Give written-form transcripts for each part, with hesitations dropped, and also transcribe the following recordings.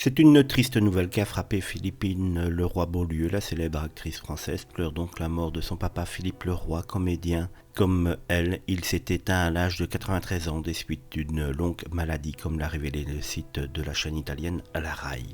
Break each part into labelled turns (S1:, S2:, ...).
S1: C'est une triste nouvelle qui a frappé Philippine Leroy-Beaulieu. La célèbre actrice française pleure donc la mort de son papa Philippe Leroy, comédien. Comme elle, il s'est éteint à l'âge de 93 ans des suites d'une longue maladie, comme l'a révélé le site de la chaîne italienne La Rai.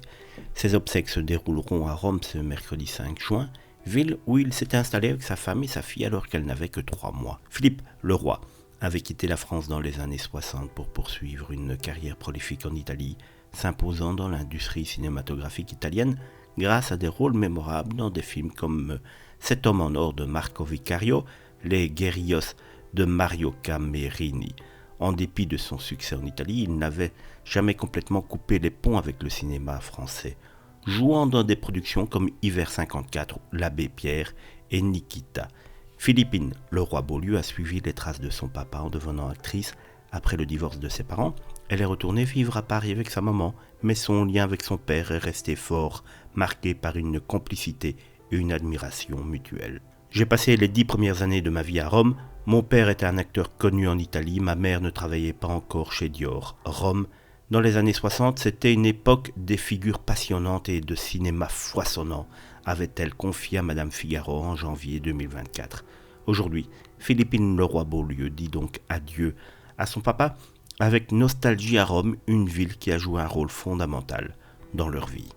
S1: Ses obsèques se dérouleront à Rome ce mercredi 5 juin, ville où il s'était installé avec sa femme et sa fille alors qu'elle n'avait que 3 mois. Philippe Leroy avait quitté la France dans les années 60 pour poursuivre une carrière prolifique en Italie, s'imposant dans l'industrie cinématographique italienne grâce à des rôles mémorables dans des films comme Cet homme en or de Marco Vicario, Les Guerrillos de Mario Camerini. En dépit de son succès en Italie, il n'avait jamais complètement coupé les ponts avec le cinéma français, jouant dans des productions comme Hiver 54, L'Abbé Pierre et Nikita. Philippine Leroy-Beaulieu a suivi les traces de son papa en devenant actrice. Après le divorce de ses parents, elle est retournée vivre à Paris avec sa maman, mais son lien avec son père est resté fort, marqué par une complicité et une admiration mutuelle. J'ai passé les 10 premières années de ma vie à Rome. Mon père était un acteur connu en Italie, ma mère ne travaillait pas encore chez Dior. Rome, dans les années 60, c'était une époque des figures passionnantes et de cinéma foisonnant, avait-elle confié à Madame Figaro en janvier 2024. Aujourd'hui, Philippine Leroy-Beaulieu dit donc adieu à son papa avec nostalgie à Rome, une ville qui a joué un rôle fondamental dans leur vie.